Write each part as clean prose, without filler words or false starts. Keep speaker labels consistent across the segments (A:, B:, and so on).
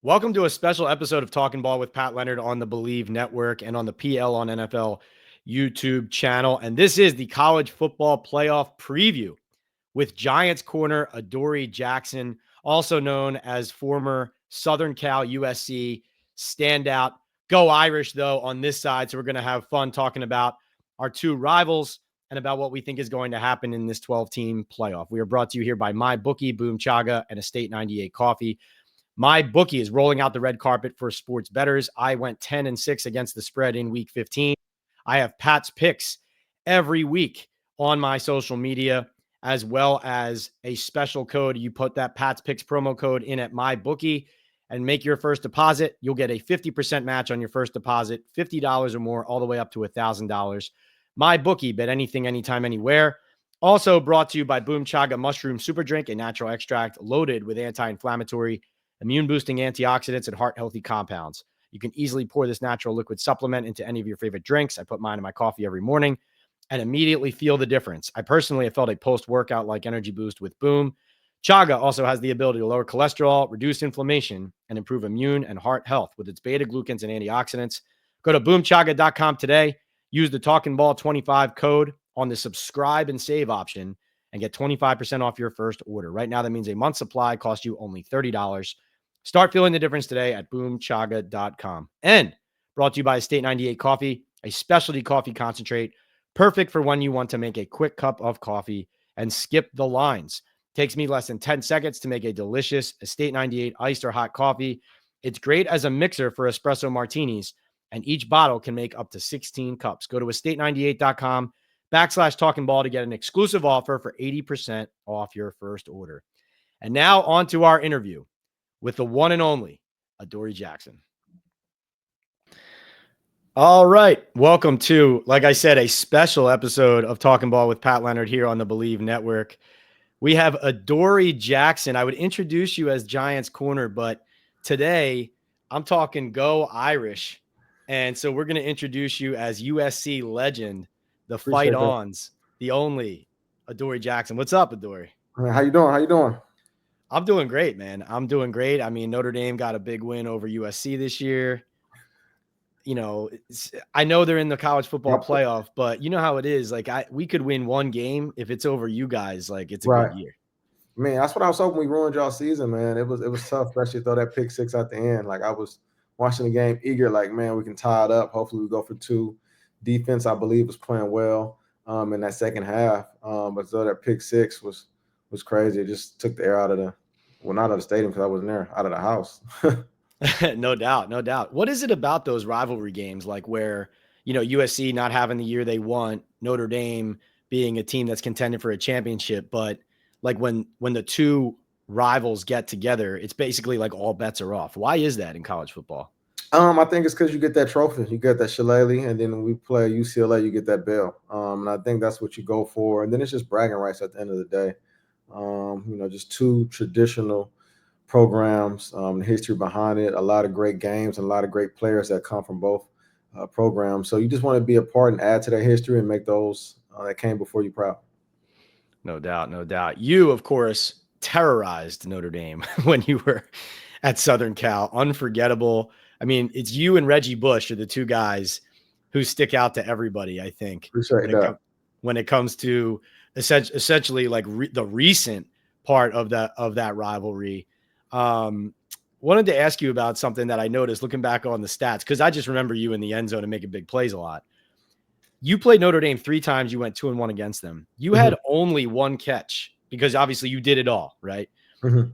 A: Welcome to a special episode of Talking Ball with Pat Leonard on the Believe Network and on the PL on NFL YouTube channel. And this is the college football playoff preview with Giants corner Adoree Jackson, also known as former Southern Cal USC standout. Go Irish, though, on this side. So we're going to have fun talking about our two rivals and about what we think is going to happen in this 12-team playoff. We are brought to you here by MyBookie, Boom Chaga, and Estate 98 Coffee. MyBookie is rolling out the red carpet for sports bettors. I went 10-6 against the spread in week 15. I have Pat's picks every week on my social media, as well as a special code. You put that Pat's picks promo code in at MyBookie and make your first deposit. You'll get a 50% match on your first deposit, $50 or more, all the way up to $1,000. MyBookie, bet anything, anytime, anywhere. Also brought to you by Boom Chaga Mushroom Super Drink, a natural extract loaded with anti-inflammatory, immune-boosting antioxidants, and heart-healthy compounds. You can easily pour this natural liquid supplement into any of your favorite drinks. I put mine in my coffee every morning and immediately feel the difference. I personally have felt a post-workout-like energy boost with Boom. Chaga also has the ability to lower cholesterol, reduce inflammation, and improve immune and heart health with its beta-glucans and antioxidants. Go to boomchaga.com today. Use the Talking Ball 25 code on the subscribe and save option and get 25% off your first order. Right now, that means a month's supply costs you only $30. Start feeling the difference today at boomchaga.com. And brought to you by Estate 98 Coffee, a specialty coffee concentrate, perfect for when you want to make a quick cup of coffee and skip the lines. Takes me less than 10 seconds to make a delicious Estate 98 iced or hot coffee. It's great as a mixer for espresso martinis, and each bottle can make up to 16 cups. Go to estate98.com/talkingball to get an exclusive offer for 80% off your first order. And now on to our interview with the one and only Adoree Jackson. All right. Welcome to, like I said, a special episode of Talking Ball with Pat Leonard here on the Believe Network. We have Adoree Jackson. I would introduce you as Giants corner, but today I'm talking Go Irish. And so we're going to introduce you as USC legend, the Fight Ons, the only Adoree Jackson. What's up, Adoree?
B: How you doing?
A: I'm doing great, man. I'm doing great. I mean, Notre Dame got a big win over USC this year. You know, I know they're in the college football playoff, but you know how it is. Like, we could win one game. If it's over you guys, like, it's a good year.
B: Man, that's what I was hoping. We ruined y'all season, man. It was tough, especially throw that pick six at the end. Like, I was watching the game eager, like, man, we can tie it up. Hopefully we go for two. Defense, I believe, was playing well in that second half. But so that pick six was crazy. It just took the air out of not out of the stadium because I wasn't there, out of the house.
A: No doubt. What is it about those rivalry games, like where, you know, USC not having the year they want, Notre Dame being a team that's contended for a championship, but like when the two rivals get together, it's basically like all bets are off. Why is that in college football?
B: I think it's because you get that trophy, you get that shillelagh, and then when we play UCLA, you get that bell. And I think that's what you go for. And then it's just bragging rights at the end of the day. You know, just two traditional programs, the history behind it, a lot of great games, and a lot of great players that come from both programs. So you just want to be a part and add to that history and make those that came before you proud.
A: No doubt. You, of course, terrorized Notre Dame when you were at Southern Cal. Unforgettable. I mean, it's you and Reggie Bush are the two guys who stick out to everybody, I think, when it comes to essentially like the recent part of that rivalry. Wanted to ask you about something that I noticed looking back on the stats, because I just remember you in the end zone and making big plays a lot. You played Notre Dame 3 times. You went 2-1 against them. You had only one catch because obviously you did it all, right?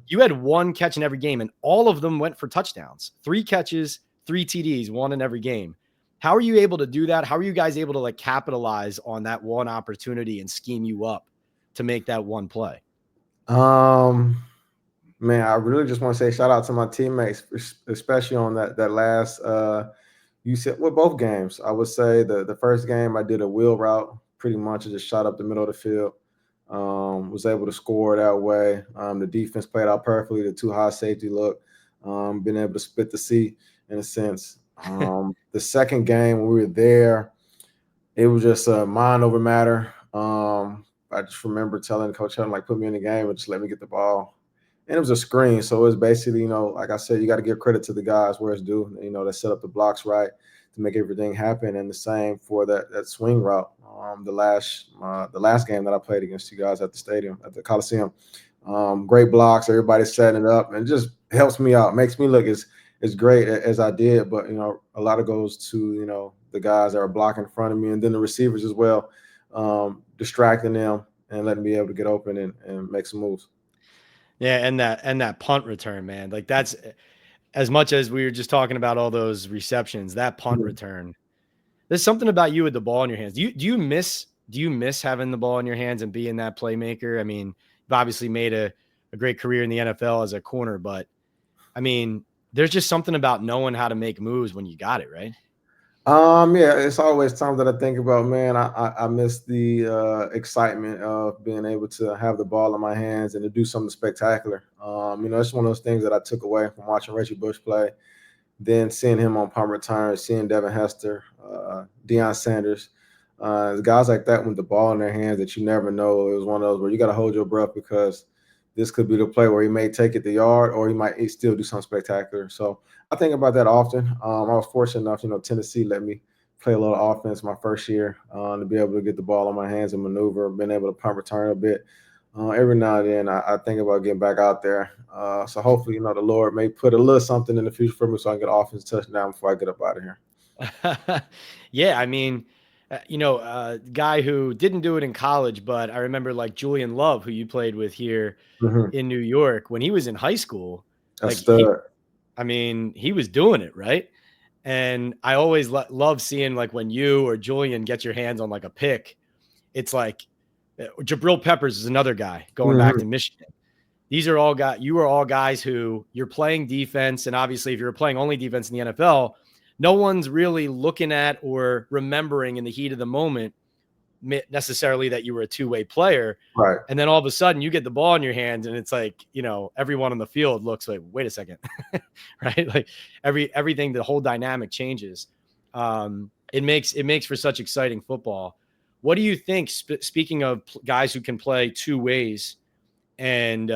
A: You had one catch in every game, and all of them went for touchdowns. 3 catches, 3 TDs, 1 in every game. How are you able to do that? How are you guys able to like capitalize on that one opportunity and scheme you up to make that one play?
B: Man, I really just want to say shout out to my teammates, especially on that last you said with both games. I would say the first game I did a wheel route, pretty much. I just shot up the middle of the field. Was able to score that way. The defense played out perfectly. The 2 high safety look, been able to split the seat in a sense. The second game when we were there, it was just mind over matter. I just remember telling Coach Hutton, like, put me in the game and just let me get the ball. and it was a screen. So it was basically, like I said, you got to give credit to the guys where it's due. That set up the blocks right to make everything happen. And the same for that swing route. The last game that I played against you guys at the stadium, at the Coliseum. Great blocks, everybody setting it up, and it just helps me out, makes me look as great as I did. But a lot of goes to the guys that are blocking in front of me, and then the receivers as well, distracting them and letting me able to get open and make some moves.
A: Yeah, and that punt return, man. Like that's as much as we were just talking about all those receptions, that punt
B: Mhm.
A: return. There's something about you with the ball in your hands. Do you miss having the ball in your hands and being that playmaker? I mean, you've obviously made a great career in the NFL as a corner, but I mean, there's just something about knowing how to make moves when you got it, right?
B: Yeah, it's always times that I think about, man, I miss the excitement of being able to have the ball in my hands and to do something spectacular. It's one of those things that I took away from watching Reggie Bush play, then seeing him on punt return, seeing Devin Hester, Deion Sanders, guys like that with the ball in their hands that you never know. It was one of those where you got to hold your breath because this could be the play where he may take it the yard or he might still do something spectacular. So I think about that often. I was fortunate enough, Tennessee let me play a little offense my first year to be able to get the ball in my hands and maneuver, been able to punt return a bit. Every now and then, I think about getting back out there. So hopefully, the Lord may put a little something in the future for me so I can get an offense touchdown before I get up out of here.
A: Yeah, I mean, guy who didn't do it in college, but I remember like Julian Love, who you played with here
B: Mm-hmm.
A: in New York when he was in high school.
B: A
A: Like
B: stud.
A: I mean, he was doing it right. And I always love seeing like when you or Julian get your hands on like a pick. It's like Jabril Peppers is another guy going back
B: Mm-hmm.
A: to Michigan. These are all guys. You are all guys who you're playing defense, and obviously, if you're playing only defense in the NFL, no one's really looking at or remembering in the heat of the moment necessarily that you were a two-way player.
B: Right.
A: And then all of a sudden, you get the ball in your hands, and it's like everyone on the field looks like, wait a second, right? Like everything, the whole dynamic changes. It makes for such exciting football. What do you think? Speaking of guys who can play two ways, and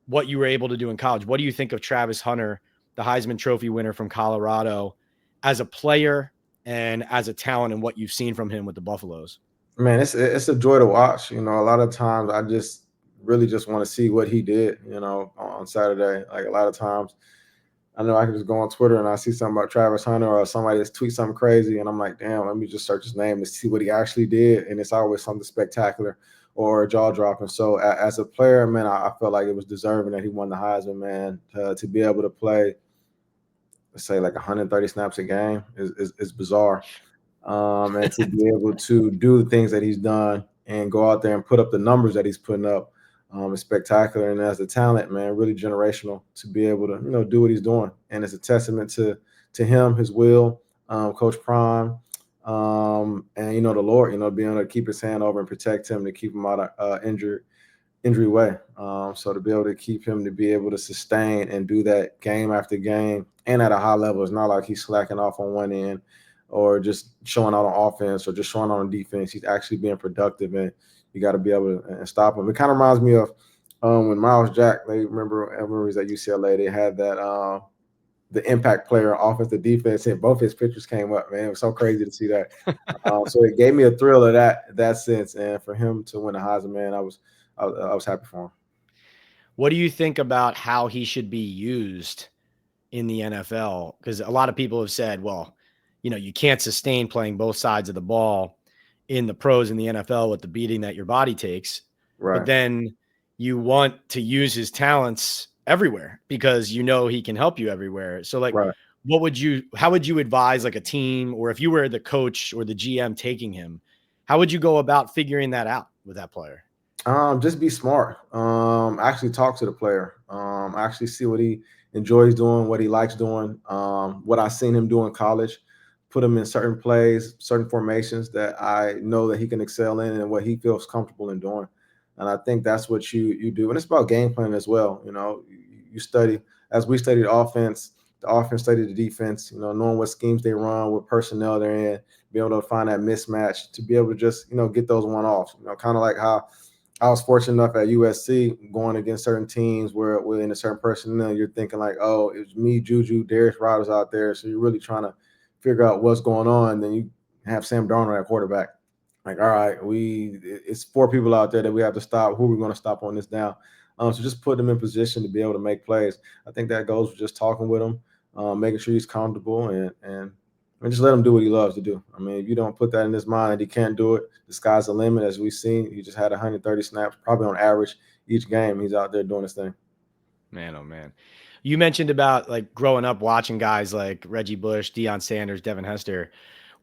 A: what you were able to do in college. What do you think of Travis Hunter, the Heisman Trophy winner from Colorado, as a player and as a talent, and what you've seen from him with the Buffaloes?
B: Man, it's a joy to watch. A lot of times I just really just want to see what he did, on Saturday. Like a lot of times I know I can just go on Twitter and I see something about Travis Hunter or somebody that's tweet something crazy, and I'm like, damn, let me just search his name and see what he actually did. And it's always something spectacular or jaw dropping. So as a player, man, I felt like it was deserving that he won the Heisman, man. To be able to play, let's say like 130 snaps a game is bizarre. And to be able to do the things that he's done and go out there and put up the numbers that he's putting up is spectacular. And as a talent, man, really generational to be able to do what he's doing, and it's a testament to him, his will, Coach Prime, and the Lord, being able to keep his hand over and protect him to keep him out of injury way. So to be able to keep him to be able to sustain and do that game after game and at a high level, it's not like he's slacking off on one end or just showing out on offense or just showing out on defense. He's actually being productive, and you got to be able to stop him. It kind of reminds me of when Miles Jack, they remember memories at UCLA, they had that the impact player offensive defense, and both his pictures came up, man. It was so crazy to see that. So it gave me a thrill of that sense. And for him to win the Heisman, man, I was happy for him.
A: What do you think about how he should be used in the NFL? Because a lot of people have said, well, you can't sustain playing both sides of the ball in the pros in the NFL with the beating that your body takes. But
B: Right.
A: then you want to use his talents everywhere because he can help you everywhere. So like
B: Right.
A: how would you advise like a team, or if you were the coach or the GM taking him, how would you go about figuring that out with that player?
B: Just be smart. Actually talk to the player. Actually see what he enjoys doing, what he likes doing. What I've seen him do in college. Put him in certain plays, certain formations that I know that he can excel in, and what he feels comfortable in doing. And I think that's what you do. And it's about game planning as well. You study, as we studied offense. The offense studied the defense. Knowing what schemes they run, what personnel they're in, be able to find that mismatch to be able to just get those one offs. Kind of like how I was fortunate enough at USC going against certain teams where within a certain personnel, you're thinking like, oh, it's me, Juju, Darius Rodgers out there. So you're really trying to figure out what's going on. And then you have Sam Darnold at quarterback. Like, all right, it's 4 people out there that we have to stop. Who are we going to stop on this down? So just put them in position to be able to make plays. I think that goes with just talking with him, making sure he's comfortable and just let him do what he loves to do. I mean, if you don't put that in his mind that he can't do it, the sky's the limit. As we've seen, he just had 130 snaps, probably on average each game. He's out there doing his thing.
A: Man, oh man. You mentioned about like growing up watching guys like Reggie Bush, Deion Sanders, Devin Hester.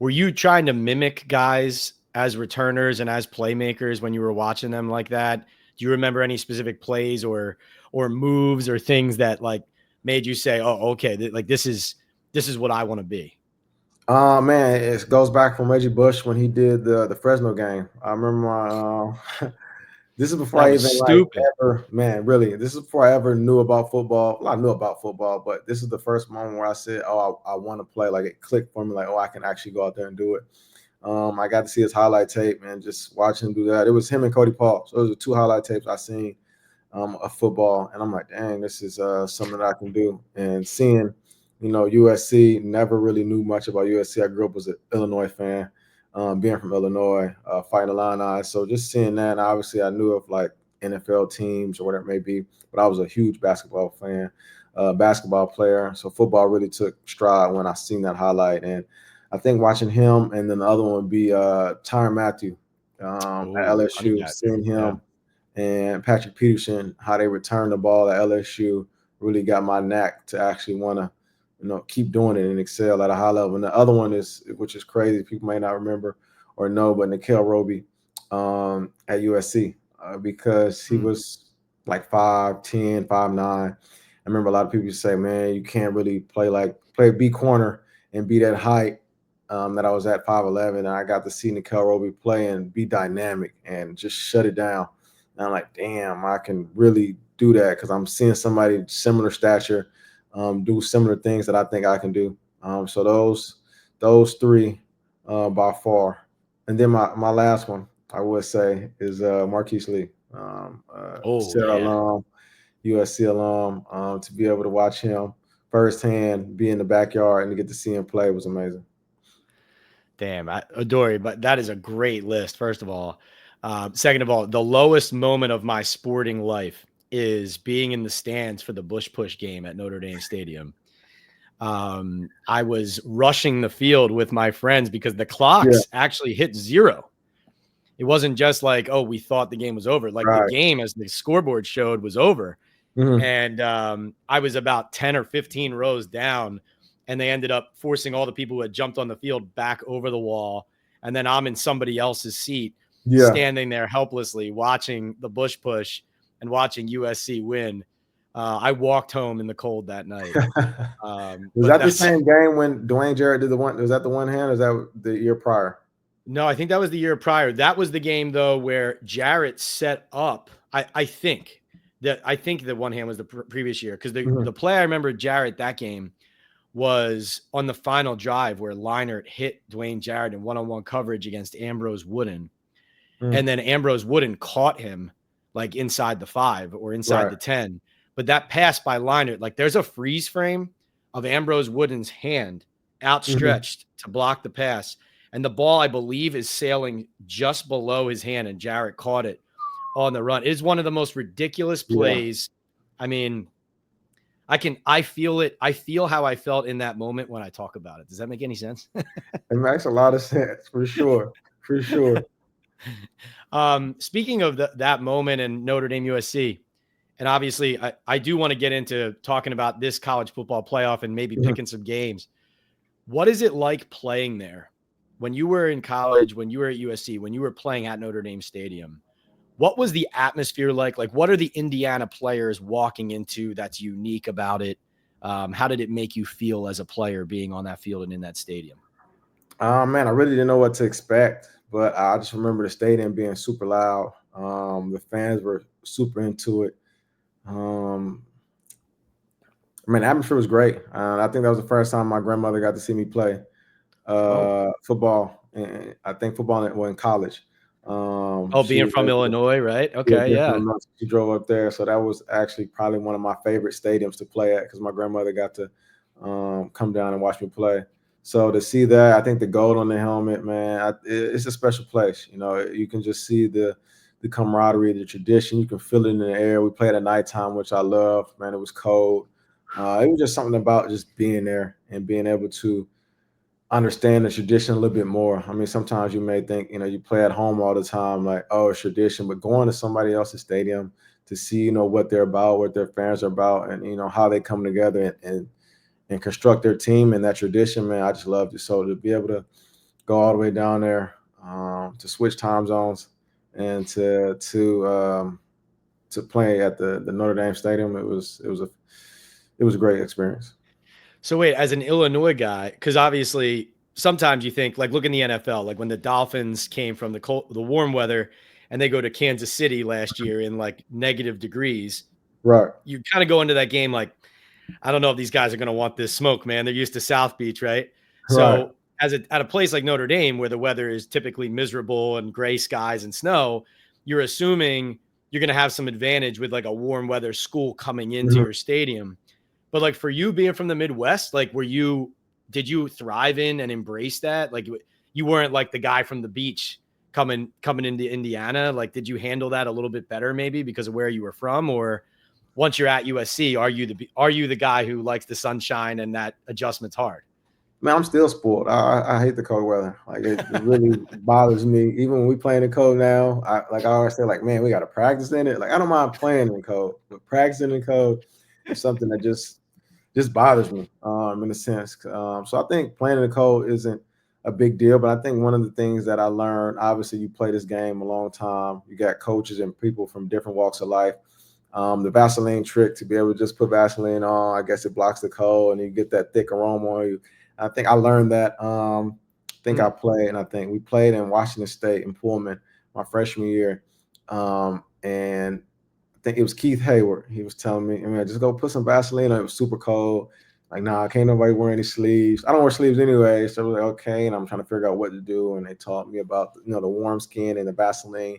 A: Were you trying to mimic guys as returners and as playmakers when you were watching them like that? Do you remember any specific plays or moves or things that like made you say, "Oh, okay, like this is what I want to be"?
B: Man, it goes back from Reggie Bush when he did the Fresno game. I remember my this is before
A: That
B: I
A: was
B: even like
A: stupid.
B: ever, man, really. This is before I ever knew about football. Well, I knew about football, but this is the first moment where I said, "Oh, I want to play." Like it clicked for me, like, "Oh, I can actually go out there and do it." I got to see his highlight tape and just watch him do that. It was him and Cody Paul. So those are 2 highlight tapes I seen of football, and I'm like, "Dang, this is something that I can do." And seeing, USC, never really knew much about USC. I grew up as an Illinois fan, being from Illinois, fighting Illini. So just seeing that, and obviously I knew of like NFL teams or whatever it may be, but I was a huge basketball fan, basketball player. So football really took stride when I seen that highlight. And I think watching him, and then the other one would be Tyrann Mathieu at
A: Oh, Honey
B: LSU,
A: Badger.
B: seeing
A: Yeah.
B: him and Patrick Peterson, how they returned the ball at LSU, really got my knack to actually want to, keep doing it and excel at a high level. And the other one is, which is crazy, people may not remember or know, but Nikhil Roby at USC because he
A: Hmm.
B: was like 5'10", 5'9". I remember a lot of people say, man, you can't really be corner and be that height that I was at 5'11", and I got to see Nikhil Roby play and be dynamic and just shut it down. And I'm like, damn, I can really do that because I'm seeing somebody similar stature do similar things that I think I can do. So those 3 by far. And then my last one I would say is Marquise Lee,
A: Oh
B: Sarah
A: yeah.
B: alum, USC alum. To be able to watch him firsthand, be in the backyard, and to get to see him play was amazing.
A: Damn, Adoree, but that is a great list. First of all, second of all, the lowest moment of my sporting life is being in the stands for the Bush Push game at Notre Dame Stadium. I was rushing the field with my friends because the
B: Yeah,
A: clocks actually hit 0. It wasn't just like, oh, we thought the game was over. Like the
B: right.
A: game, as the scoreboard showed, was over.
B: Mhm.
A: And I was about 10 or 15 rows down, and they ended up forcing all the people who had jumped on the field back over the wall. And then I'm in somebody else's seat,
B: Yeah.
A: standing there helplessly watching the Bush Push and watching USC win. I walked home in the cold that night.
B: Was
A: But
B: that the
A: that's
B: same game when Dwayne Jarrett did the one? Was that the one hand? Or was that the year prior?
A: No, I think that was the year prior. That was the game though where Jarrett set up. I think the one hand was the previous year because the
B: Mhm.
A: play I remember Jarrett that game was on the final drive where Leonard hit Dwayne Jarrett in one-on-one coverage against Ambrose Wooden, and
B: Mhm.
A: then Ambrose Wooden caught him like inside the 5 or inside
B: Right.
A: the 10. But that pass by Leonard, like there's a freeze frame of Ambrose Wooden's hand
B: Mhm.
A: outstretched to block the pass. And the ball, I believe, is sailing just below his hand, and Jarrett caught it on the run. It is one of the most ridiculous
B: Yeah.
A: plays. I mean, I feel it. I feel how I felt in that moment when I talk about it. Does that make any sense?
B: It makes a lot of sense for sure. For sure.
A: Speaking of that moment in Notre Dame USC, and obviously I do want to get into talking about this college football playoff and maybe
B: Mhm.
A: picking some games. What is it like playing there? When you were in college, when you were at USC, when you were playing at Notre Dame Stadium, what was the atmosphere like? Like, what are the Indiana players walking into that's unique about it? How did it make you feel as a player being on that field and in that stadium?
B: Man, I really didn't know what to expect, but I just remember the stadium being super loud. The fans were super into it. Um, I mean, the atmosphere was great. I think that was the first time my grandmother got to see me play
A: Oh,
B: football. And I think football in college.
A: Oh,
B: She
A: being
B: was
A: from
B: able to,
A: Illinois, right?
B: yeah,
A: Okay,
B: being
A: yeah.
B: from Notre, she drove up there, so that was actually probably one of my favorite stadiums to play at because my grandmother got to come down and watch me play. So to see that, I think the gold on the helmet, man, it's a special place. You know, you can just see the camaraderie, the tradition. You can feel it in the air. We played at nighttime, which I love. Man, it was cold. It was just something about just being there and being able to understand the tradition a little bit more. I mean, sometimes you may think, you know, you play at home all the time, like, oh, it's tradition, but going to somebody else's stadium to see, you know, what they're about, what their fans are about, and you know how they come together and construct their team and that tradition, man, I just loved it. So to be able to go all the way down there, to switch time zones, and to play at the Notre Dame Stadium, it was a great experience.
A: So wait, as an Illinois guy, because obviously sometimes you think like look in the NFL, like when the Dolphins came from the warm weather and they go to Kansas City last year in like negative degrees,
B: Right,
A: you kind of go into that game like I don't know if these guys are going to want this smoke, man. They're used to South Beach, right?
B: right.
A: So at a place like Notre Dame where the weather is typically miserable and gray skies and snow, you're assuming you're going to have some advantage with like a warm weather school coming into
B: Mhm.
A: your stadium. But like for you being from the Midwest, like did you thrive in and embrace that? Like you weren't like the guy from the beach coming into Indiana. Like did you handle that a little bit better maybe because of where you were from, or once you're at USC, are you the guy who likes the sunshine and that adjustment's hard?
B: Man, I'm still spoiled. I hate the cold weather. Like it really bothers me. Even when we play in the cold now, I always say like, man, we got to practice in it. Like I don't mind playing in the cold, but practicing in the cold is something that just bothers me in a sense. So I think playing in the cold isn't a big deal, but I think one of the things that I learned, obviously, you play this game a long time. You got coaches and people from different walks of life. The Vaseline trick to be able to just put Vaseline on, I guess it blocks the cold and you get that thick aroma on you. I think I learned that. I think I
A: Mm.
B: played, and I think we played in Washington State in Pullman my freshman year. And I think it was Keith Hayward. He was telling me, I mean, just go put some Vaseline on. It was super cold. Like, nah, can't nobody wear any sleeves. I don't wear sleeves anyway. So I was like, okay. And I'm trying to figure out what to do. And they taught me about, you know, the warm skin and the Vaseline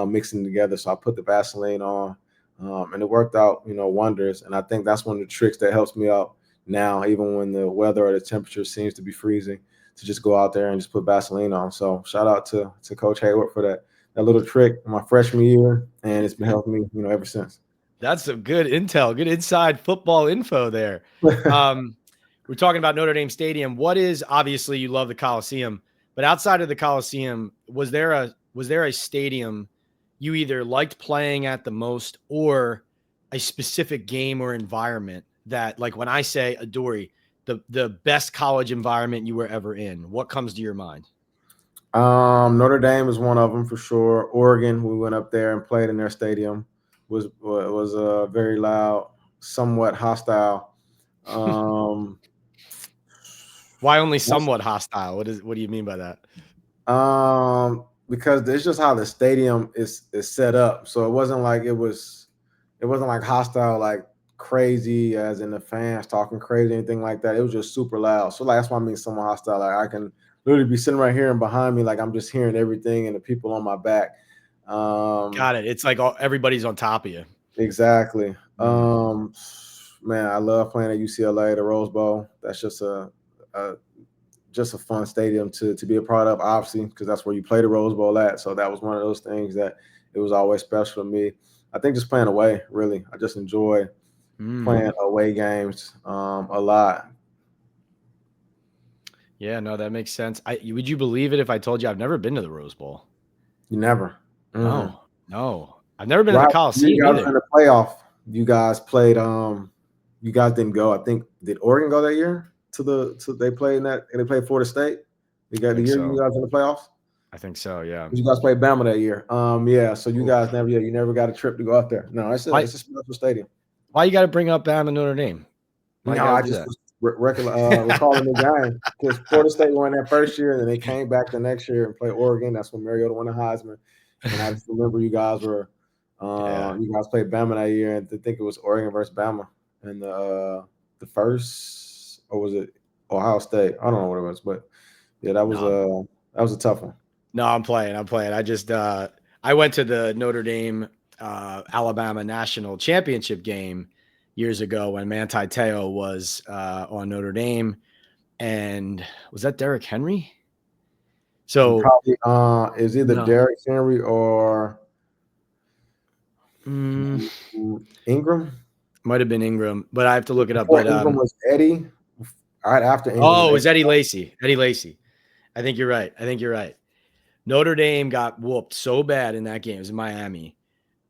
B: mixing together. So I put the Vaseline on, and it worked out, you know, wonders. And I think that's one of the tricks that helps me out now, even when the weather or the temperature seems to be freezing, to just go out there and just put Vaseline on. So shout out to Coach Hayward for that little trick in my freshman year, and it's been helping me, you know, ever since.
A: That's some good intel, good inside football info there. Um, we're talking about Notre Dame Stadium. What is obviously you love the Coliseum, but outside of the Coliseum, was there a stadium you either liked playing at the most or a specific game or environment that like when I say Adoree, the best college environment you were ever in, what comes to your mind?
B: Notre Dame is one of them for sure. Oregon, we went up there and played in their stadium. Was very loud, somewhat hostile. Um,
A: Why only somewhat hostile? What do you mean by that?
B: because it's just how the stadium is set up. So it wasn't like hostile, like crazy, as in the fans talking crazy, anything like that. It was just super loud. So like that's why I mean somewhat hostile. Like I can literally be sitting right here and behind me, like I'm just hearing everything and the people on my back. Um,
A: Got it. It's like everybody's on top of you.
B: exactly.
A: Mm.
B: Man, I love playing at UCLA, the Rose Bowl. That's a just a fun stadium to be a part of, obviously, because that's where you play the Rose Bowl at. So that was one of those things that it was always special to me. I think just playing away, really. I just enjoy
A: Mm.
B: playing away games a lot.
A: Yeah, no, that makes sense. Would you believe it if I told you I've never been to the Rose Bowl?
B: You never. Mm-mm.
A: No, no, I've never been to the
B: Right. You
A: Coliseum
B: guys were in
A: either.
B: the playoff. You guys played. You guys didn't go. I think did Oregon go that year to they played in that and they played Florida State. You
A: I
B: got the
A: think
B: year you
A: so.
B: guys in the playoffs.
A: I think so. Yeah.
B: You guys played Bama that year. Yeah. So you
A: Oof.
B: guys never, yeah, you never got a trip to go out there. No,
A: Why?
B: it's a special stadium.
A: Why you got to bring up Bama Notre Dame? Why you
B: No,
A: got to
B: I
A: do
B: just
A: that?
B: was recalling the game because Florida State won that first year, and then they came back the next year and played Oregon. That's when Mariota won the Heisman, and I just remember
A: Yeah.
B: you guys played Bama that year, and I think it was Oregon versus Bama, and the first, or was it Ohio State? I don't know what it was, but yeah,
A: No,
B: that was a tough one.
A: No, I'm playing. I just I went to the Notre Dame Alabama national championship game years ago when Manti Te'o was on Notre Dame, and was that Derrick Henry? So
B: Probably is either
A: no,
B: Derrick Henry or
A: mm,
B: Ingram.
A: might have been Ingram, but I have to look it up.
B: Before
A: But
B: Ingram was Eddie. Right after Ingram was
A: oh, it
B: Eddie.
A: was Eddie Lacy. Eddie Lacy. I think you're right. I think you're right. Notre Dame got whooped so bad in that game. It was in Miami.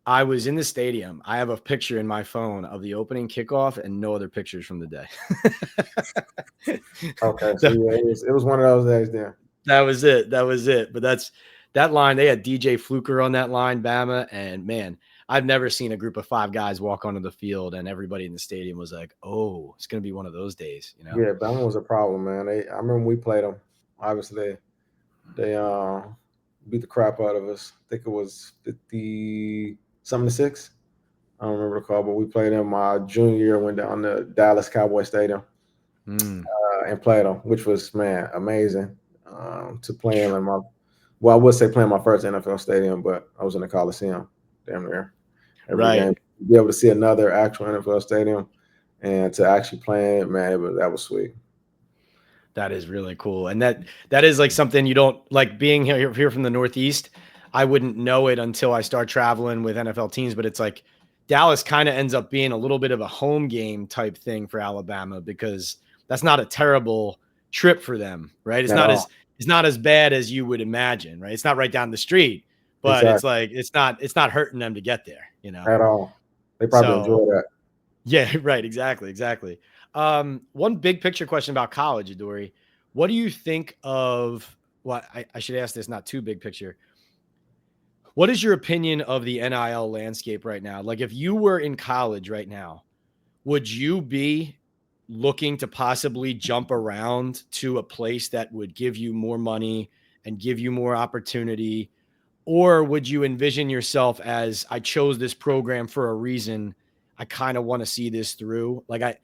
A: I was in the stadium. I have a picture in my phone of the opening kickoff and no other pictures from the day.
B: Okay, so
A: So
B: yeah, it was one of those days there.
A: that was it. That was it. But that's that line. They had DJ Fluker on that line, Bama. And man, I've never seen a group of 5 guys walk onto the field and everybody in the stadium was like, oh, it's going to be one of those days, you know?
B: Yeah, Bama was a problem, man. I remember we played them. Obviously, they beat the crap out of us. I think it was 50 something to 6. I don't remember the call, but we played them my junior year. Went down to Dallas Cowboy Stadium
A: Mm.
B: and played them, which was man amazing to play them in my. Well, I would say playing my first NFL stadium, but I was in the Coliseum, damn near every
A: Right.
B: game. Be able to see another actual NFL stadium and to actually play it, man, that was sweet.
A: That is really cool. And that is like something you don't like being here from the Northeast. I wouldn't know it until I start traveling with NFL teams, but it's like Dallas kind of ends up being a little bit of a home game type thing for Alabama because that's not a terrible trip for them, right?
B: At all.
A: It's not as bad as you would imagine, right? It's not right down the street, but it's
B: Exactly.
A: like it's not hurting them to get there, you know.
B: At all. They probably
A: So
B: enjoy that.
A: yeah, right. Exactly. Exactly. One big picture question about college, Adoree. What do you think of what I should ask this, not too big picture. What is your opinion of the NIL landscape right now? Like, if you were in college right now, would you be looking to possibly jump around to a place that would give you more money and give you more opportunity? Or would you envision yourself as I chose this program for a reason? I kind of want to see this through. Like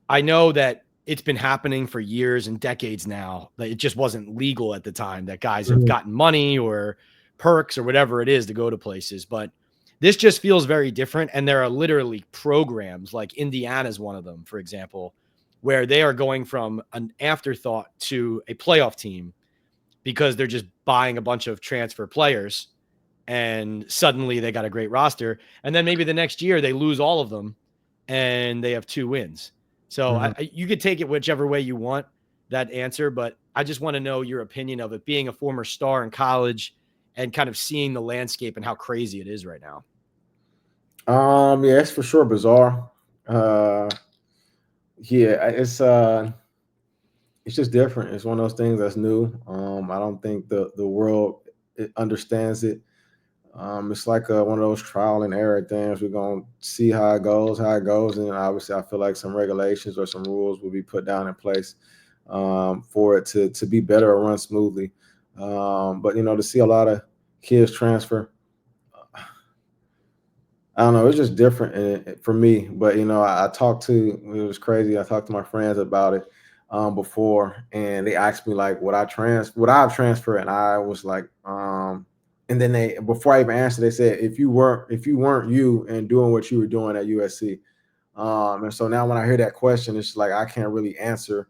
A: I know that it's been happening for years and decades now. That it just wasn't legal at the time that guys have
B: Mhm.
A: gotten money or perks or whatever it is to go to places. But this just feels very different. And there are literally programs like Indiana's one of them, for example, where they are going from an afterthought to a playoff team because they're just buying a bunch of transfer players and suddenly they got a great roster. And then maybe the next year they lose all of them and they have 2 wins. So
B: Mhm.
A: you could take it whichever way you want that answer, but I just want to know your opinion of it being a former star in college and kind of seeing the landscape and how crazy it is right now.
B: Yeah, it's for sure bizarre. Uh, yeah, it's just different. It's one of those things that's new. I don't think the world understands it. It's like one of those trial and error things. We're gonna see how it goes, and obviously, I feel like some regulations or some rules will be put down in place for it to be better or run smoothly. But to see a lot of kids transfer, I don't know. It's just different for me. But I talked to it was crazy. I talked to my friends about it before, and they asked me like, would I've transferred? And I was like, and then they before I even answered, they said, if you weren't you and doing what you were doing at USC. And so now when I hear that question, it's like I can't really answer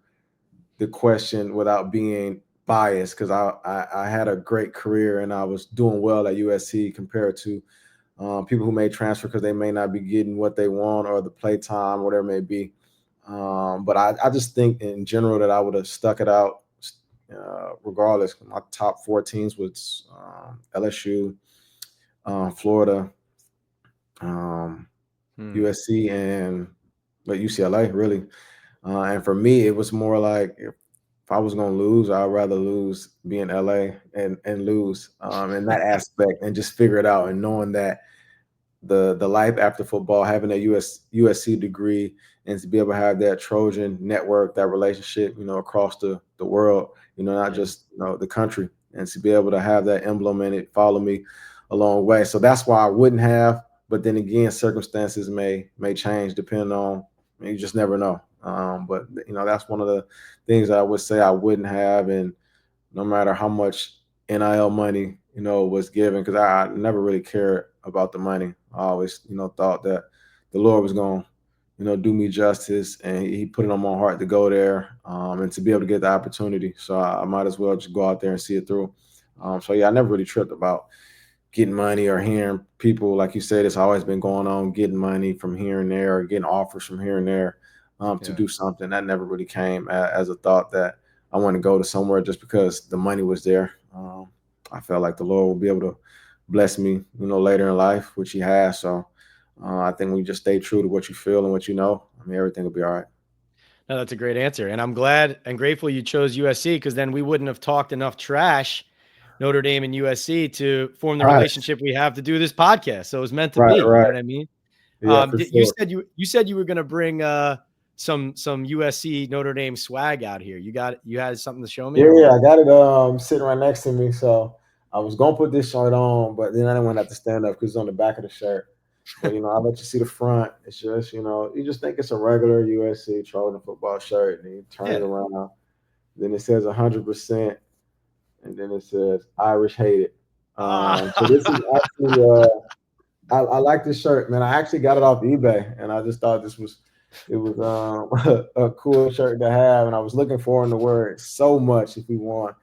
B: the question without being biased because I had a great career and I was doing well at USC compared to people who may transfer because they may not be getting what they want or the play time, whatever it may be. But I just think in general that I would have stuck it out regardless. My top 4 teams was LSU, Florida, um,
A: Hmm.
B: USC, and UCLA, really. And for me, it was more like if I was going to lose, I'd rather lose being LA and lose in that aspect and just figure it out and knowing that the life after football, having a USC degree, and to be able to have that Trojan network, that relationship, across the world, not
A: Yeah.
B: just the country, and to be able to have that emblem and it follow me a long way. So that's why I wouldn't have. But then again, circumstances may change depending on. You just never know. But that's one of the things I would say I wouldn't have, and no matter how much NIL money, was given, because I never really cared about the money. I always, thought that the Lord was going to, do me justice, and He put it on my heart to go there, and to be able to get the opportunity. So I might as well just go out there and see it through. So yeah, I never really tripped about getting money or hearing people, like you said, it's always been going on, getting money from here and there, or getting offers from here and there, to
A: Yeah.
B: do something. That never really came as a thought that I want to go to somewhere just because the money was there. I felt like the Lord will be able to bless me, later in life, which He has. So I think when you just stay true to what you feel and what you know, I mean, everything will be all right.
A: No, that's a great answer. And I'm glad and grateful you chose USC, because then we wouldn't have talked enough trash, Notre Dame and USC, to form the
B: Right,
A: relationship we have to do this podcast. So it was meant to
B: right,
A: be. You know
B: right.
A: what I mean?
B: Yeah, for
A: You
B: sure.
A: said you were gonna bring some USC Notre Dame swag out here. You had something to show me
B: Yeah,
A: or
B: yeah,
A: what?
B: I got it sitting right next to me. So I was gonna put this shirt on, but then I didn't want to have to stand up because it's on the back of the shirt. But I'll let you see the front. It's just, you just think it's a regular USC Trojan football shirt, and you turn it
A: Yeah.
B: around. Then it says 100%, and then it says Irish hated. So this is
A: Ah.
B: actually I like this shirt, man. I actually got it off eBay, and I just thought it was a cool shirt to have, and I was looking forward to wear it so much if we won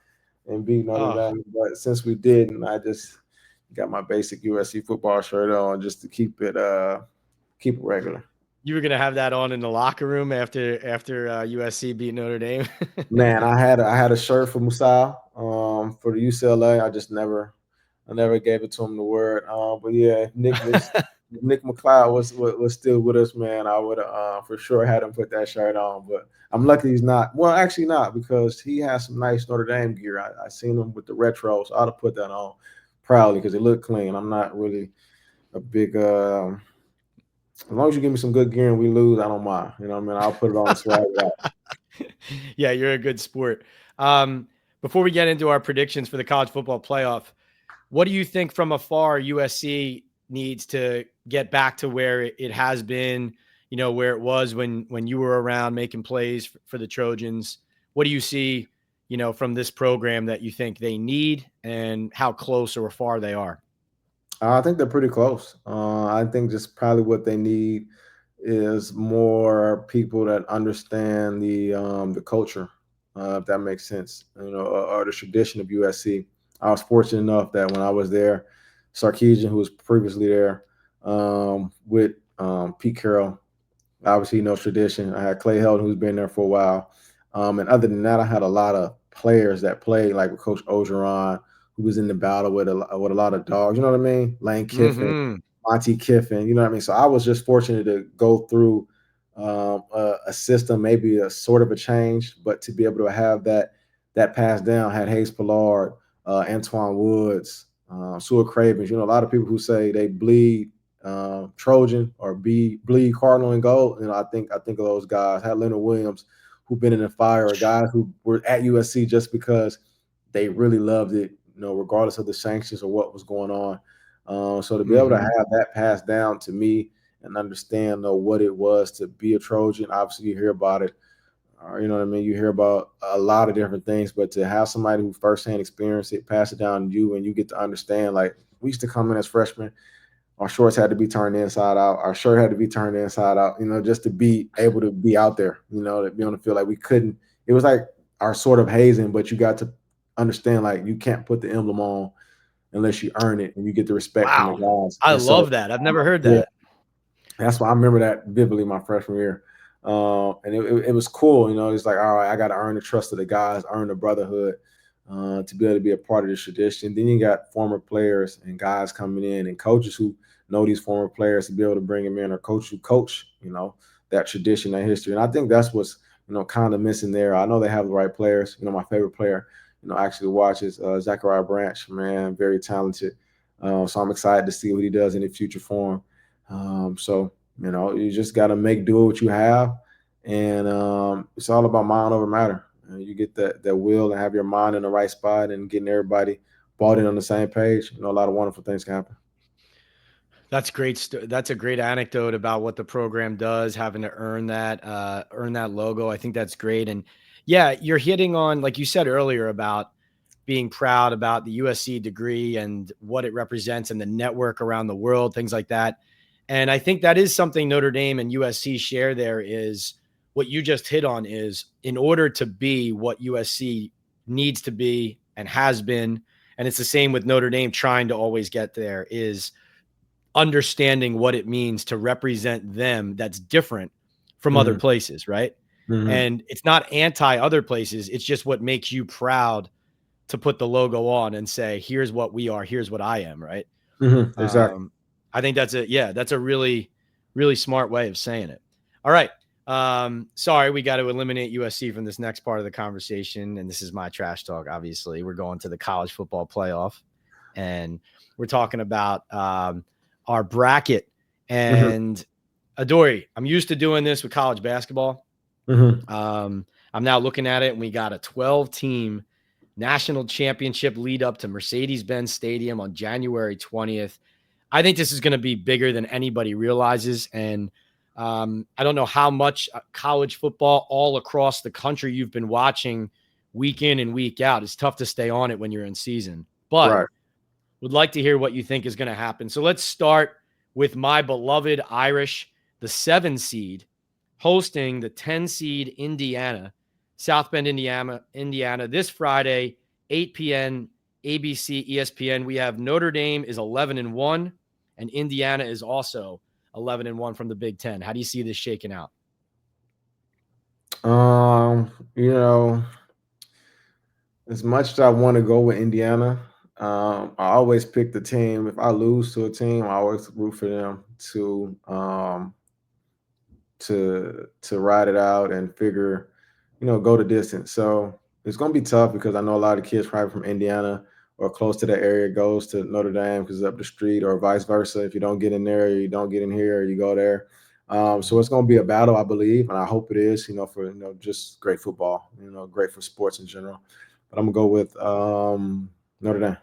B: and beat Notre
A: Oh,
B: Dame. But since we didn't, I just got my basic USC football shirt on just to keep it regular.
A: you were gonna have that on in the locker room after USC beat Notre Dame.
B: Man, I had a shirt for Musa for the UCLA. I never gave it to him to wear it. But yeah, if Nick McLeod was still with us, man, I would have for sure had him put that shirt on. But I'm lucky he's not. Well, actually not, because he has some nice Notre Dame gear. I seen him with the retros. I'd have put that on proudly because it looked clean. I'm not really a big as long as you give me some good gear and we lose, I don't mind. You know what I mean? I'll put it on and swag it out.
A: Yeah, you're a good sport. Um, Before we get into our predictions for the college football playoff, what do you think from afar USC needs to get back to where it has been, where it was when you were around making plays for the Trojans? What do you see, from this program that you think they need, and how close or far they are?
B: I think they're pretty close. I think just probably what they need is more people that understand the culture, if that makes sense, or the tradition of USC. I was fortunate enough that when I was there, Sarkeesian, who was previously there, with Pete Carroll, obviously knows tradition. I had Clay Helton, who's been there for a while, and other than that, I had a lot of players that played, like with Coach Ogeron, who was in the battle with a lot of dogs. You know what I mean? Lane Kiffin,
A: Mm-hmm.
B: Monty Kiffin. You know what I mean? So I was just fortunate to go through a system, maybe a sort of a change, but to be able to have that passed down. Had Hayes Pillard, Antoine Woods, Seward Cravens. A lot of people who say they bleed Trojan or bleed Cardinal and gold. I think of those guys. Had Leonard Williams, who've been in the fire, or guys who were at USC just because they really loved it, regardless of the sanctions or what was going on. So to be able to
A: Mm-hmm.
B: have that passed down to me and understand what it was to be a Trojan, obviously you hear about it. You know what I mean? You hear about a lot of different things, but to have somebody who firsthand experienced it, pass it down to you, and you get to understand, like we used to come in as freshmen, our shorts had to be turned inside out. Our shirt had to be turned inside out, just to be able to be out there, to be on the field. Like we couldn't, it was like our sort of hazing, but you got to understand, like you can't put the emblem on unless you earn it and you get the respect from the
A: Wow.
B: guys.
A: I
B: And so,
A: love that. I've never heard
B: yeah,
A: that.
B: that's why I remember that vividly my freshman year. And it was cool, it's like, all right, I got to earn the trust of the guys, earn the brotherhood, to be able to be a part of this tradition. Then you got former players and guys coming in and coaches who know these former players to be able to bring them in, or coach who coach, that tradition, that history. And I think that's what's, kind of missing there. I know they have the right players. My favorite player, actually watches Zachariah Branch, man, very talented. So I'm excited to see what he does in the future for him. So you just got to make do with what you have, and it's all about mind over matter. You get that will and have your mind in the right spot and getting everybody bought in on the same page. A lot of wonderful things can happen.
A: That's great. That's a great anecdote about what the program does, having to earn that logo. I think that's great. And yeah, you're hitting on, like you said earlier, about being proud about the USC degree and what it represents and the network around the world, things like that. And I think that is something Notre Dame and USC share there is what you just hit on is in order to be what USC needs to be and has been, and it's the same with Notre Dame trying to always get there, is understanding what it means to represent them that's different from other places, right? And it's not anti other places. It's just what makes you proud to put the logo on and say, here's what we are, here's what I am, right?
B: Exactly.
A: I think that's a really, really smart way of saying it. All right. Sorry, we got to eliminate USC from this next part of the conversation. And this is my trash talk. Obviously, we're going to the college football playoff and we're talking about our bracket. And Adoree, I'm used to doing this with college basketball. I'm now looking at it and we got a 12-team national championship lead up to Mercedes-Benz Stadium on January 20th. I think this is going to be bigger than anybody realizes. And I don't know how much college football all across the country you've been watching week in and week out. It's tough to stay on it when you're in season, but would like to hear what you think is going to happen. So let's start with my beloved Irish, the 7 seed, hosting the 10 seed Indiana, South Bend, Indiana, this Friday, 8 p.m. ABC, ESPN. We have Notre Dame is 11-1, and Indiana is also 11-1 from the Big Ten. How do you see this shaking out?
B: You know, as much as I want to go with Indiana, I always pick the team. If I lose to a team, I always root for them to ride it out and figure, go the distance. So it's going to be tough because I know a lot of kids probably from Indiana or close to that area goes to Notre Dame because it's up the street, or vice versa. If you don't get in there, you don't get in here, or you go there. So it's going to be a battle, I believe, and I hope it is. For just great football. Great for sports in general. But I'm gonna go with Notre Dame.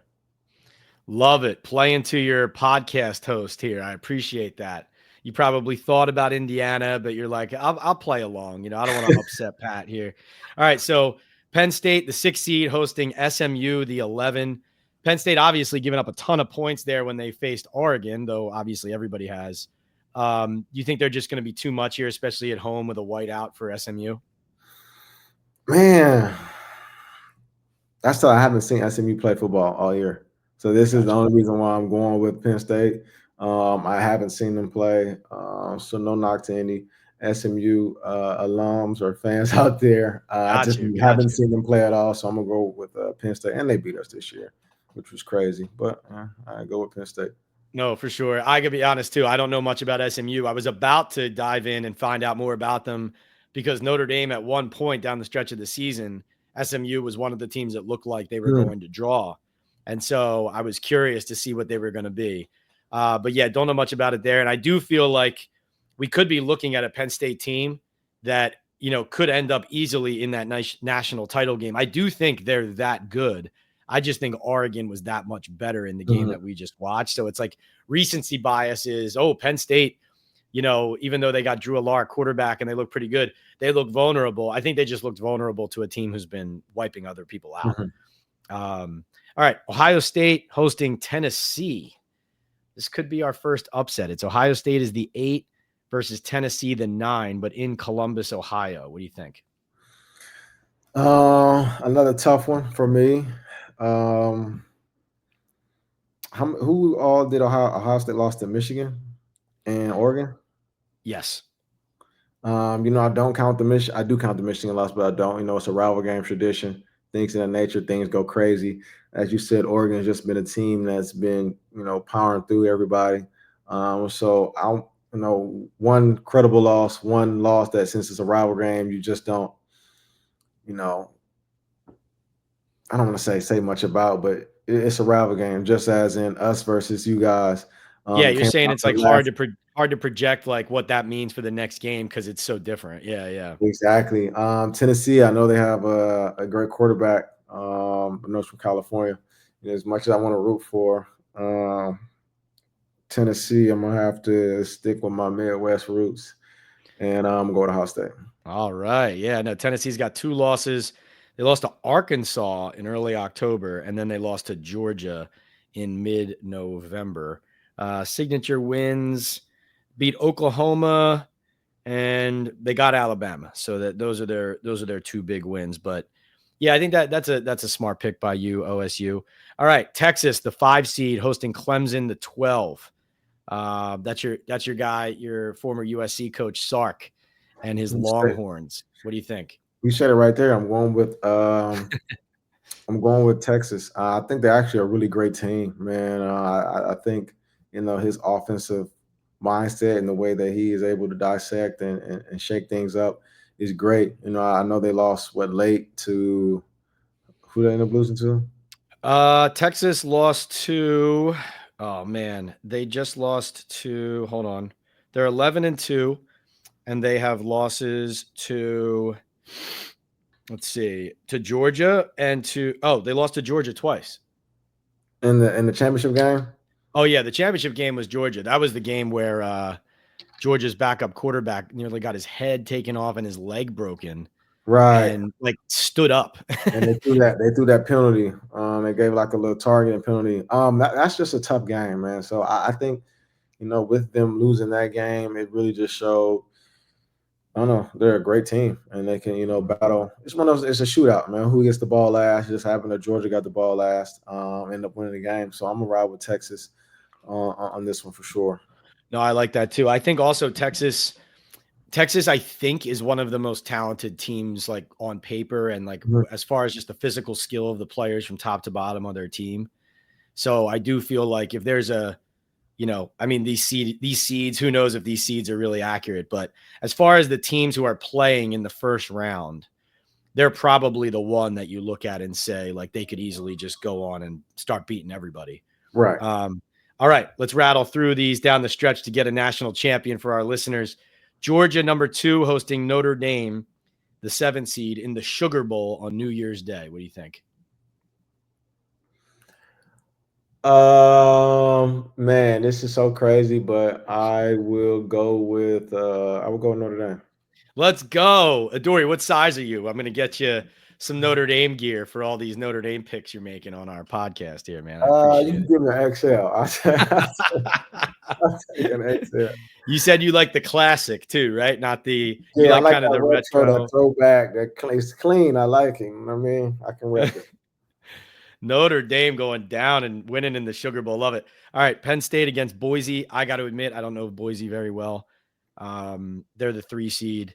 A: Love it. Playing to your podcast host here. I appreciate that. You probably thought about Indiana, but you're like, I'll play along. I don't want to upset Pat here. All right. So Penn State, the 6 seed, hosting SMU, the 11. Penn State obviously giving up a ton of points there when they faced Oregon, though obviously everybody has. You think they're just going to be too much here, especially at home with a whiteout for SMU?
B: Man, that's why I haven't seen SMU play football all year. So this is the only reason why I'm going with Penn State. I haven't seen them play, so no knock to any SMU alums or fans out there. I just haven't seen them play at all, so I'm going to go with Penn State. And they beat us this year, which was crazy. But I go with Penn State.
A: No, for sure. I could be honest, too. I don't know much about SMU. I was about to dive in and find out more about them because Notre Dame at one point down the stretch of the season, SMU was one of the teams that looked like they were going to draw. And so I was curious to see what they were going to be. But yeah, don't know much about it there. And I do feel like we could be looking at a Penn State team that, could end up easily in that national title game. I do think they're that good. I just think Oregon was that much better in the game that we just watched. So it's like recency bias is, Penn State, even though they got Drew Allar quarterback and they look pretty good, they look vulnerable. I think they just looked vulnerable to a team who's been wiping other people out. All right. Ohio State hosting Tennessee. This could be our first upset. It's Ohio State is the 8 versus Tennessee, the 9, but in Columbus, Ohio. What do you think?
B: Another tough one for me. Who all did Ohio State lost to Michigan and Oregon?
A: Yes.
B: I don't count I do count the Michigan loss, but I don't. It's a rival game tradition. Things of that nature, things go crazy. As you said, Oregon has just been a team that's been, powering through everybody. So one credible loss, one loss that since it's a rival game, you just don't, I don't want to say much about, but it's a rival game, just as in us versus you guys.
A: Yeah, you're saying it's like hard to project like what that means for the next game because it's so different. Yeah.
B: Exactly. Tennessee, I know they have a great quarterback, knows from California. As much as I want to root for Tennessee, I'm gonna have to stick with my Midwest roots, and I'm going to Ohio State.
A: All right. Yeah. No, Tennessee's got 2 losses They lost to Arkansas in early October, and then they lost to Georgia in mid-November. Signature wins, beat Oklahoma, and they got Alabama. So those are their two big wins. But yeah, I think that's a smart pick by you, OSU. All right, Texas, the 5 seed, hosting Clemson, the 12. That's your guy, your former USC coach Sark, and his Longhorns. What do you think?
B: You said it right there. I'm going with Texas. I think they're actually a really great team, man. I think his offensive mindset and the way that he is able to dissect and shake things up is great. I know they lost late to who they ended up losing to.
A: Texas lost to. Oh man, they just lost to. Hold on, they're 11-2, and they have losses to. Let's see, to Georgia and to. Oh, they lost to Georgia twice.
B: In the championship game?
A: Oh yeah, the championship game was Georgia. That was the game where Georgia's backup quarterback nearly got his head taken off and his leg broken,
B: Right.
A: and stood up.
B: And they threw that penalty. They gave like a little targeting penalty. That's just a tough game, man. So I think, with them losing that game, it really just showed. I don't know. They're a great team, and they can, battle. It's one of those. It's a shootout, man. Who gets the ball last? It just happened that Georgia got the ball last. End up winning the game. So I'm gonna ride with Texas on this one for sure.
A: No, I like that too. I think also Texas, I think, is one of the most talented teams like on paper and as far as just the physical skill of the players from top to bottom of their team. So I do feel like if there's these seeds, who knows if these seeds are really accurate, but as far as the teams who are playing in the first round, they're probably the one that you look at and say, like, they could easily just go on and start beating everybody.
B: Right.
A: All right, let's rattle through these down the stretch to get a national champion for our listeners. Georgia, number 2, hosting Notre Dame, the 7 seed, in the Sugar Bowl on New Year's Day. What do you think?
B: Man, this is so crazy, but I will go with Notre Dame.
A: Let's go. Adoree, what size are you? I'm going to get you some Notre Dame gear for all these Notre Dame picks you're making on our podcast here, man. I appreciate
B: You can
A: it.
B: give me an XL. I'll take an XL.
A: You said you like the classic too, right? Not the you
B: Yeah, I
A: like
B: like
A: kind of
B: that
A: the
B: retro,
A: retro.
B: that throwback, it's clean. I like it. I mean, I can rep it.
A: Notre Dame going down and winning in the Sugar Bowl. Love it. All right, Penn State against Boise. I got to admit, I don't know Boise very well. They're the 3 seed.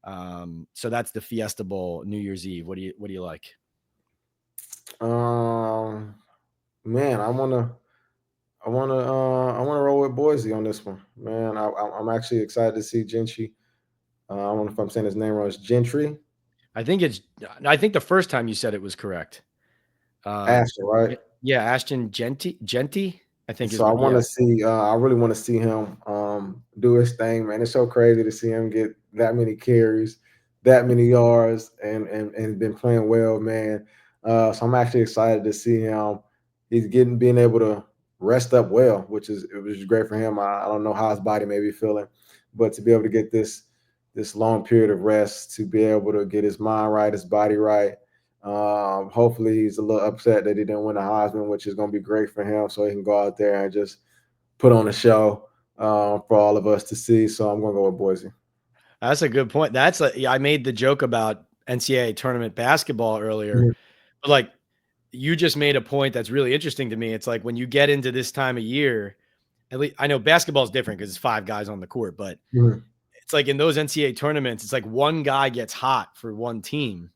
A: So that's the Fiesta Bowl, New Year's Eve. What do you like?
B: Man, I wanna roll with Boise on this one. Man, I'm actually excited to see Gentry. I don't know if I'm saying his name wrong. It's Gentry.
A: I think the first time you said it was correct.
B: Ashton, right?
A: Yeah, Ashton Genty, I think is
B: So I
A: what.
B: want
A: Yeah,
B: to see. I really want to see him do his thing, man. It's so crazy to see him get that many carries, that many yards, and been playing well, man. So I'm actually excited to see him. He's being able to rest up well, which is great for him. I don't know how his body may be feeling, but to be able to get this long period of rest, to be able to get his mind right, his body right. Hopefully he's a little upset that he didn't win the Heisman, which is going to be great for him, so he can go out there and just put on a show for all of us to see. So I'm going to go with Boise.
A: that's a good point. I made the joke about NCAA tournament basketball earlier, but like you just made a point that's really interesting to me. It's like when you get into this time of year, at least I know basketball is different because it's 5 guys on the court, but it's like in those NCAA tournaments, it's like one guy gets hot for one team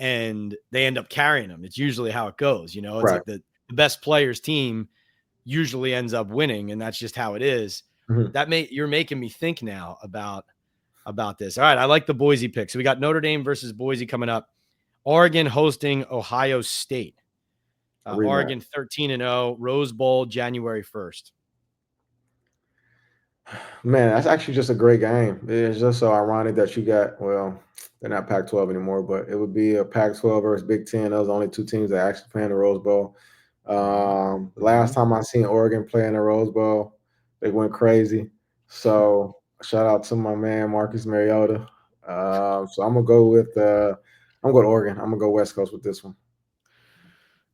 A: and they end up carrying them. It's usually how it goes. It's
B: Right.
A: like the best players team usually ends up winning, and that's just how it is. You're making me think now about this. All right, I like the Boise pick. So we got Notre Dame versus Boise coming up. Oregon hosting Ohio State. Oregon 13-0, Rose Bowl, January 1st.
B: Man, that's actually just a great game. It's just so ironic that you got, well, they're not Pac-12 anymore, but it would be a Pac-12 versus Big Ten. Those are the only 2 teams that actually play in the Rose Bowl. Last time I seen Oregon play in the Rose Bowl, they went crazy. So shout out to my man Marcus Mariota. So I'm gonna go with I'm going to Oregon. I'm gonna go West Coast with this one.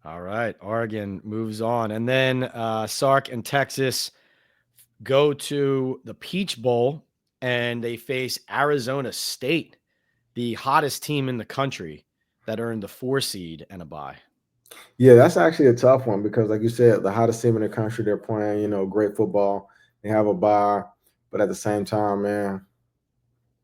A: All right. Oregon moves on. And then Sark and Texas go to the Peach Bowl and they face Arizona State, the hottest team in the country that earned the 4 seed and a bye.
B: Yeah, that's actually a tough one because, like you said, the hottest team in the country, they're playing, great football. They have a bye, but at the same time, man,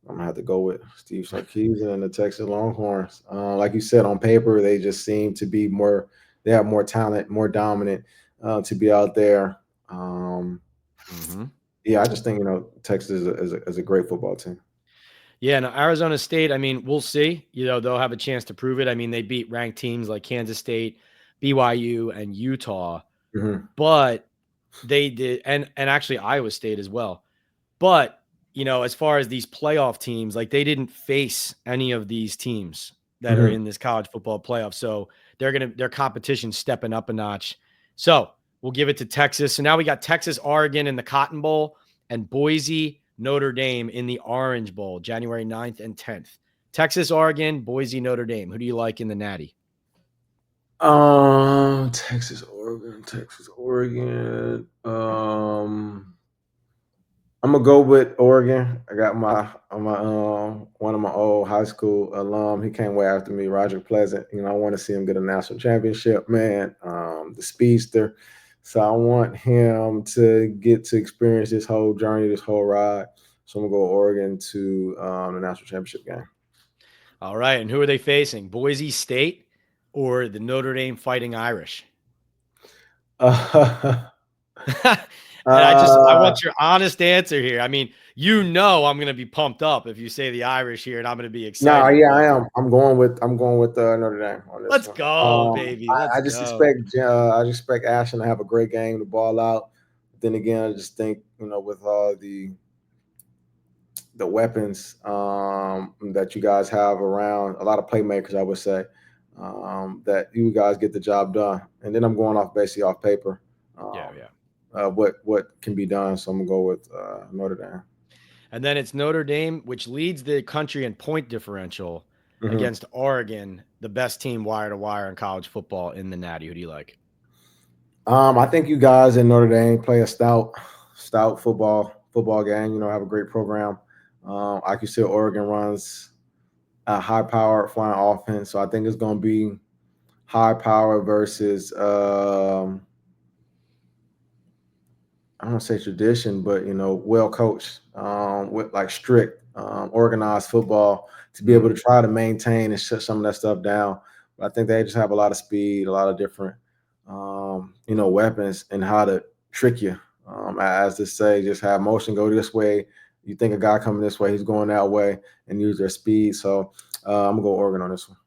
B: I'm gonna have to go with Steve Sarkisian and the Texas Longhorns. Like you said, on paper, they just seem to be more. They have more talent, more dominant to be out there.
A: Mm-hmm.
B: Yeah, I just think Texas is a great football team.
A: Yeah, no, Arizona State, I mean, we'll see. They'll have a chance to prove it. I mean, they beat ranked teams like Kansas State, BYU, and Utah,
B: Mm-hmm.
A: but they did, and actually Iowa State as well. But, as far as these playoff teams, like they didn't face any of these teams that are
B: Mm-hmm.
A: in this college football playoff. So their competition stepping up a notch. So we'll give it to Texas. So now we got Texas, Oregon in the Cotton Bowl and Boise, Notre Dame in the Orange Bowl, January 9th and 10th. Texas, Oregon, Boise, Notre Dame. Who do you like in the Natty?
B: Texas, Oregon. I'm gonna go with Oregon. I got my one of my old high school alum. He came way after me, Roger Pleasant. I want to see him get a national championship, man. The speedster. So I want him to get to experience this whole journey, this whole ride. So I'm gonna go Oregon to the national championship game.
A: All right. And who are they facing? Boise State or the Notre Dame Fighting Irish? And I
B: Uh,
A: want your honest answer here. I mean, I'm going to be pumped up if you say the Irish here, and I'm going to be
B: No,
A: excited.
B: yeah, I
A: But
B: am. I'm going with Notre Dame on this
A: let's
B: one.
A: go, baby. Let's
B: I just
A: go.
B: expect I just expect Ashton to have a great game, to ball out. Then again, I just think with all the weapons that you guys have around, a lot of playmakers, I would say, that you guys get the job done. And then I'm going off basically off paper,
A: Yeah,
B: um,
A: yeah.
B: what can be done. So I'm gonna go with Notre Dame.
A: And then it's Notre Dame, which leads the country in point differential
B: Mm-hmm.
A: against Oregon, the best team wire to wire in college football in the Natty. Who do you like?
B: I think you guys in Notre Dame play a stout football game. Have a great program. Like you said, Oregon runs a high-powered flying offense, so I think it's going to be high power versus I don't want to say tradition, but well coached, with like strict, organized football to be able to try to maintain and shut some of that stuff down. But I think they just have a lot of speed, a lot of different, weapons and how to trick you. As to say, just have motion go this way. You think a guy coming this way, he's going that way, and use their speed. So I'm gonna go Oregon on this one.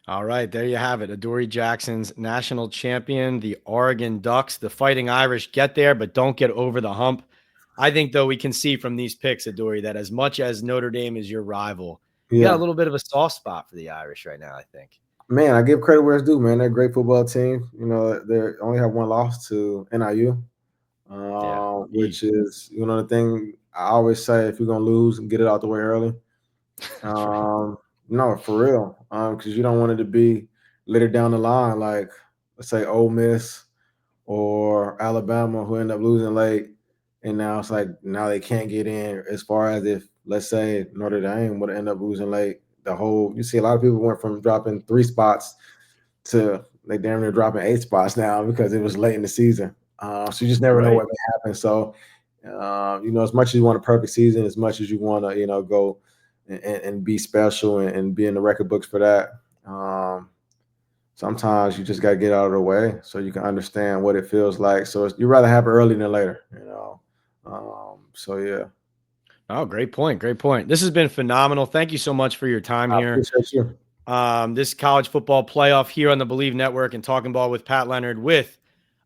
A: All right, there you have it. Adoree Jackson's national champion, the Oregon Ducks. The Fighting Irish get there, but don't get over the hump. I think, though, we can see from these picks, Adoree, that as much as Notre Dame is your rival, you got a
B: Yeah.
A: little bit of a soft spot for the Irish right now, I think.
B: Man, I give credit where it's due, man. They're a great football team. They only have one loss to NIU,
A: Yeah.
B: which is, the thing I always say, if you're gonna lose, get it out the way early. Um, no, for real, because you don't want it to be later down the line, like let's say Ole Miss or Alabama, who end up losing late, and now it's like now they can't get in. As far as if let's say Notre Dame would end up losing late, you see a lot of people went from dropping 3 spots to they damn near dropping 8 spots now because it was late in the season. So you just never know
A: Right.
B: what may happen. So as much as you want a perfect season, as much as you want to go and be special and be in the record books for that. Sometimes you just got to get out of the way so you can understand what it feels like. So you'd rather have it early than later. So yeah.
A: Oh, great point. Great point. This has been phenomenal. Thank you so much for your time
B: I
A: here.
B: appreciate you.
A: This college football playoff here on the Believe Network and Talking Ball with Pat Leonard with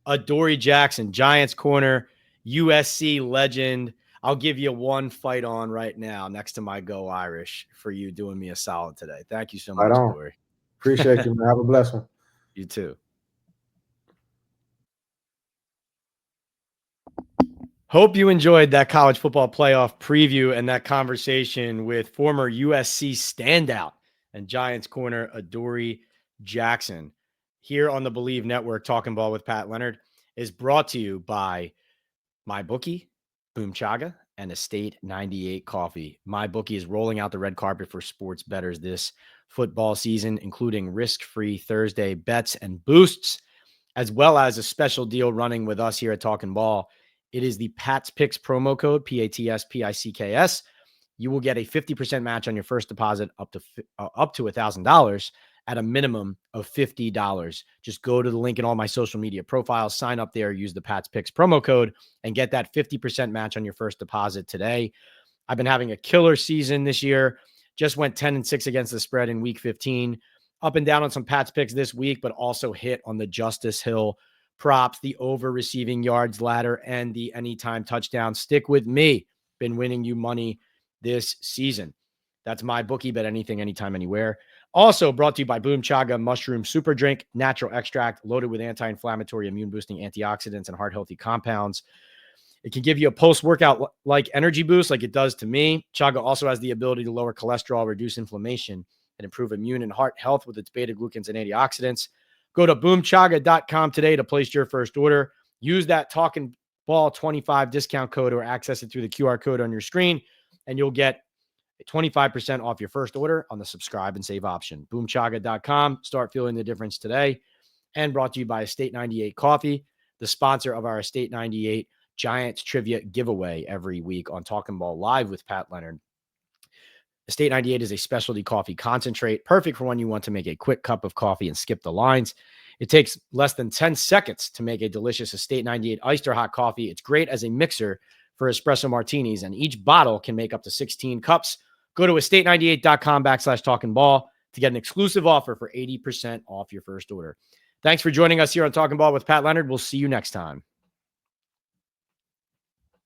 A: Adoree Jackson, Giants corner, USC legend. I'll give you one fight on right now next to my Go Irish for you doing me a solid today. Thank you so
B: Right
A: much,
B: on.
A: Adoree.
B: Appreciate you, man. Have a blessed one.
A: You too. Hope you enjoyed that college football playoff preview and that conversation with former USC standout and Giants corner Adoree Jackson. Here on the Believe Network, Talking Ball with Pat Leonard is brought to you by MyBookie, Boom Chaga, and Estate 98 Coffee. MyBookie is rolling out the red carpet for sports bettors this football season, including risk-free Thursday bets and boosts, as well as a special deal running with us here at Talking Ball. It is the Pat's Picks promo code, PATSPICKS. You will get a 50% match on your first deposit up to $1,000 at a minimum of $50. Just go to the link in all my social media profiles, sign up there, use the Pat's Picks promo code, and get that 50% match on your first deposit today. I've been having a killer season this year. Just went 10-6 against the spread in week 15. Up and down on some Pat's Picks this week, but also hit on the Justice Hill props, the over receiving yards ladder, and the anytime touchdown. Stick with me. Been winning you money this season. That's MyBookie, bet anything, anytime, anywhere. Also brought to you by Boom Chaga Mushroom Super Drink, natural extract loaded with anti-inflammatory, immune-boosting antioxidants and heart-healthy compounds. It can give you a post-workout like energy boost like it does to me. Chaga also has the ability to lower cholesterol, reduce inflammation, and improve immune and heart health with its beta-glucans and antioxidants. Go to boomchaga.com today to place your first order. Use that Talking Ball 25 discount code or access it through the QR code on your screen, and you'll get 25% off your first order on the subscribe and save option. Boomchaga.com. Start feeling the difference today. And brought to you by Estate 98 Coffee, the sponsor of our Estate 98 Giants Trivia giveaway every week on Talking Ball Live with Pat Leonard. Estate 98 is a specialty coffee concentrate, perfect for when you want to make a quick cup of coffee and skip the lines. It takes less than 10 seconds to make a delicious Estate 98 iced or hot coffee. It's great as a mixer for espresso martinis, and each bottle can make up to 16 cups. Go to estate98.com/talkingball to get an exclusive offer for 80% off your first order. Thanks for joining us here on Talking Ball with Pat Leonard. We'll see you next time.